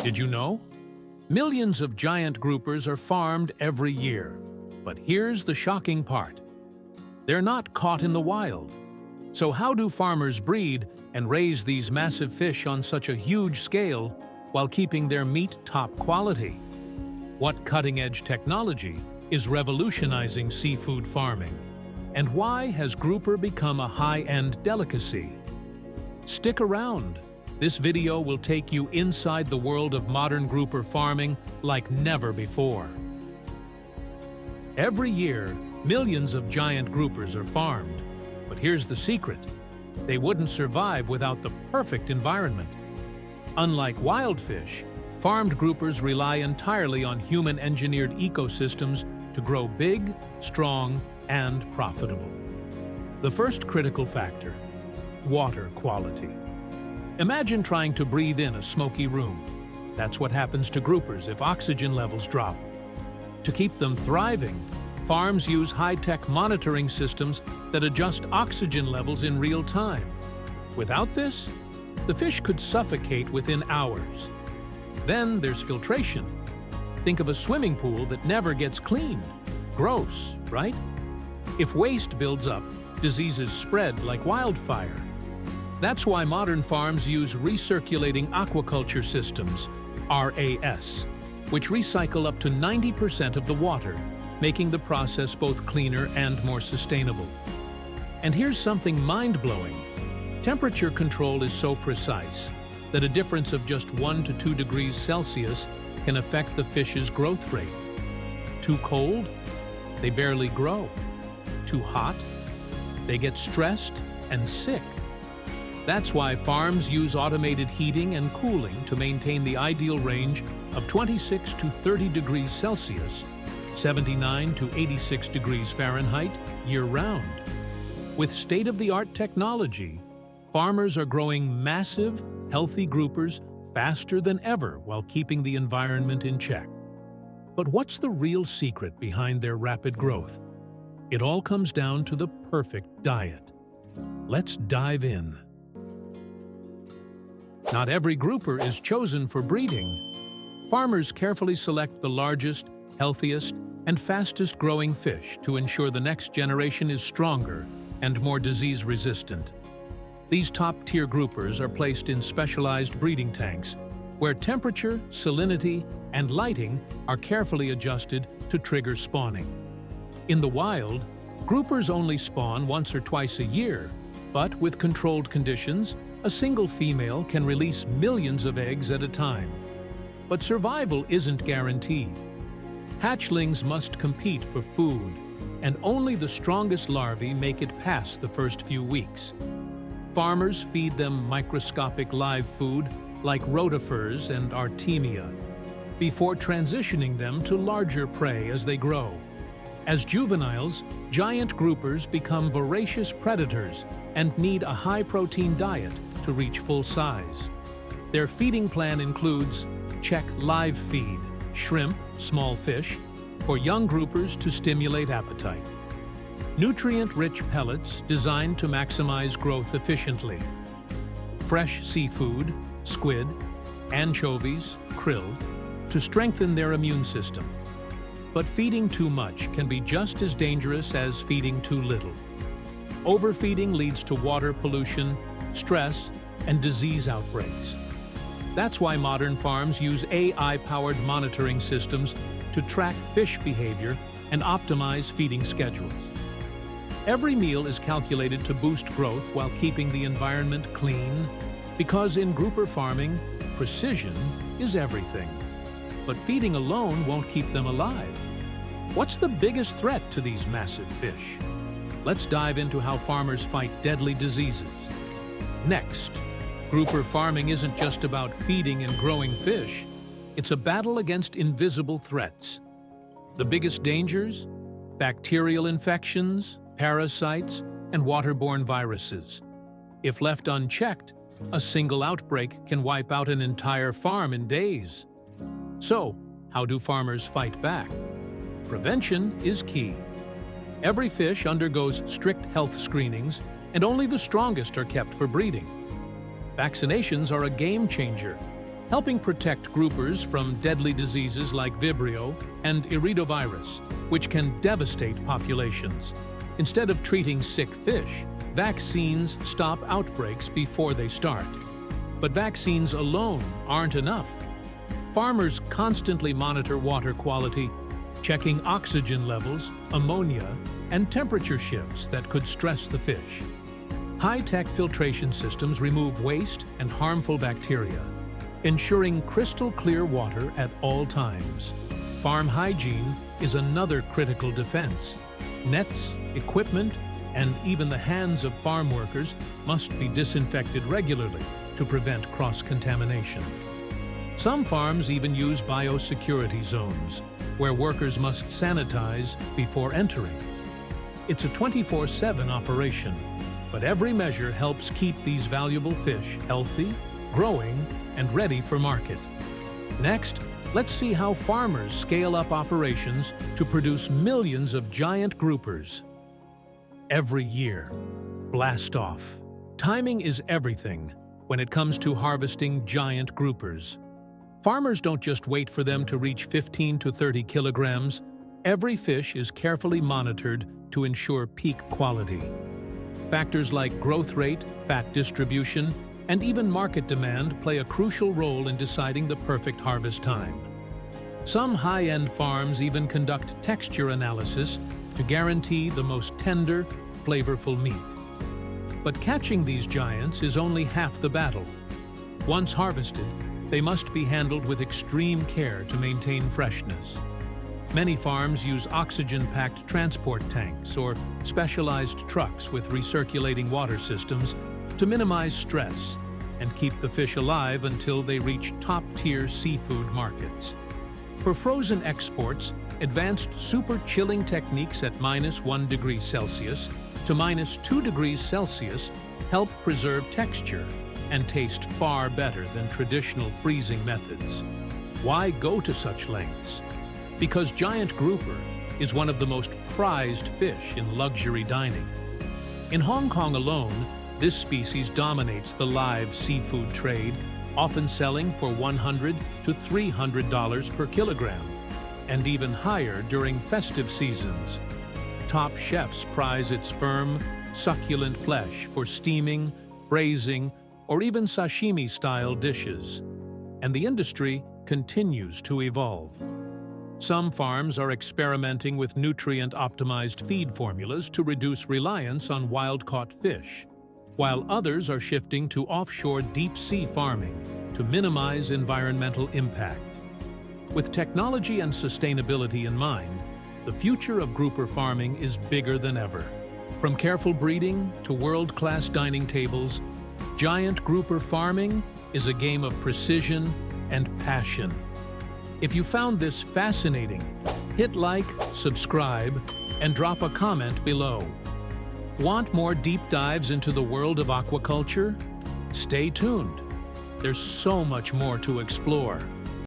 Did you know? Millions of giant groupers are farmed every year. But here's the shocking part. They're not caught in the wild. So how do farmers breed and raise these massive fish on such a huge scale while keeping their meat top quality? What cutting-edge technology is revolutionizing seafood farming? And why has grouper become a high-end delicacy? Stick around. This video will take you inside the world of modern grouper farming like never before. Every year, millions of giant groupers are farmed. But here's the secret. They wouldn't survive without the perfect environment. Unlike wild fish, farmed groupers rely entirely on human-engineered ecosystems to grow big, strong, and profitable. The first critical factor: water quality. Imagine trying to breathe in a smoky room. That's what happens to groupers if oxygen levels drop. To keep them thriving, farms use high-tech monitoring systems that adjust oxygen levels in real time. Without this, the fish could suffocate within hours. Then there's filtration. Think of a swimming pool that never gets cleaned. Gross, right? If waste builds up, diseases spread like wildfire. That's why modern farms use recirculating aquaculture systems, RAS, which recycle up to 90% of the water, making the process both cleaner and more sustainable. And here's something mind-blowing. Temperature control is so precise that a difference of just 1 to 2 degrees Celsius can affect the fish's growth rate. Too cold? They barely grow. Too hot? They get stressed and sick. That's why farms use automated heating and cooling to maintain the ideal range of 26 to 30 degrees Celsius, 79 to 86 degrees Fahrenheit, year-round. With state-of-the-art technology, farmers are growing massive, healthy groupers faster than ever while keeping the environment in check. But what's the real secret behind their rapid growth? It all comes down to the perfect diet. Let's dive in. Not every grouper is chosen for breeding. Farmers carefully select the largest, healthiest, and fastest-growing fish to ensure the next generation is stronger and more disease-resistant. These top-tier groupers are placed in specialized breeding tanks, where temperature, salinity, and lighting are carefully adjusted to trigger spawning. In the wild, groupers only spawn once or twice a year, but with controlled conditions, a single female can release millions of eggs at a time. But survival isn't guaranteed. Hatchlings must compete for food, and only the strongest larvae make it past the first few weeks. Farmers feed them microscopic live food like rotifers and artemia, before transitioning them to larger prey as they grow. As juveniles, giant groupers become voracious predators and need a high-protein diet to reach full size. Their feeding plan includes check live feed, shrimp, small fish, for young groupers to stimulate appetite. Nutrient-rich pellets designed to maximize growth efficiently. Fresh seafood, squid, anchovies, krill, to strengthen their immune system. But feeding too much can be just as dangerous as feeding too little. Overfeeding leads to water pollution, stress, and disease outbreaks. That's why modern farms use AI-powered monitoring systems to track fish behavior and optimize feeding schedules. Every meal is calculated to boost growth while keeping the environment clean, because in grouper farming, precision is everything. But feeding alone won't keep them alive. What's the biggest threat to these massive fish? Let's dive into how farmers fight deadly diseases. Next, grouper farming isn't just about feeding and growing fish. It's a battle against invisible threats. The biggest dangers? Bacterial infections, parasites, and waterborne viruses. If left unchecked, a single outbreak can wipe out an entire farm in days. So, how do farmers fight back? Prevention is key. Every fish undergoes strict health screenings, and only the strongest are kept for breeding. Vaccinations are a game changer. helping protect groupers from deadly diseases like Vibrio and iridovirus, which can devastate populations. Instead of treating sick fish, vaccines stop outbreaks before they start. But vaccines alone aren't enough. Farmers constantly monitor water quality, checking oxygen levels, ammonia, and temperature shifts that could stress the fish. High-tech filtration systems remove waste and harmful bacteria, ensuring crystal-clear water at all times. Farm hygiene is another critical defense. Nets, equipment, and even the hands of farm workers must be disinfected regularly to prevent cross-contamination. Some farms even use biosecurity zones, where workers must sanitize before entering. It's a 24/7 operation, but every measure helps keep these valuable fish healthy, growing, and ready for market. Next, let's see how farmers scale up operations to produce millions of giant groupers every year. Blast off. Timing is everything when it comes to harvesting giant groupers. Farmers don't just wait for them to reach 15 to 30 kilograms. Every fish is carefully monitored to ensure peak quality. Factors like growth rate, fat distribution, and even market demand play a crucial role in deciding the perfect harvest time. Some high-end farms even conduct texture analysis to guarantee the most tender, flavorful meat. But catching these giants is only half the battle. Once harvested, they must be handled with extreme care to maintain freshness. Many farms use oxygen-packed transport tanks or specialized trucks with recirculating water systems to minimize stress and keep the fish alive until they reach top-tier seafood markets. For frozen exports, advanced super chilling techniques at -1 degree Celsius to -2 degrees Celsius help preserve texture and taste far better than traditional freezing methods. Why go to such lengths? Because giant grouper is one of the most prized fish in luxury dining. In Hong Kong alone, this species dominates the live seafood trade, often selling for $100 to $300 per kilogram, and even higher during festive seasons. Top chefs prize its firm, succulent flesh for steaming, braising, or even sashimi-style dishes, and the industry continues to evolve. Some farms are experimenting with nutrient-optimized feed formulas to reduce reliance on wild-caught fish, while others are shifting to offshore deep-sea farming to minimize environmental impact. With technology and sustainability in mind, the future of grouper farming is bigger than ever. From careful breeding to world-class dining tables, giant grouper farming is a game of precision and passion. If you found this fascinating, hit like, subscribe, and drop a comment below. Want more deep dives into the world of aquaculture? Stay tuned. There's so much more to explore.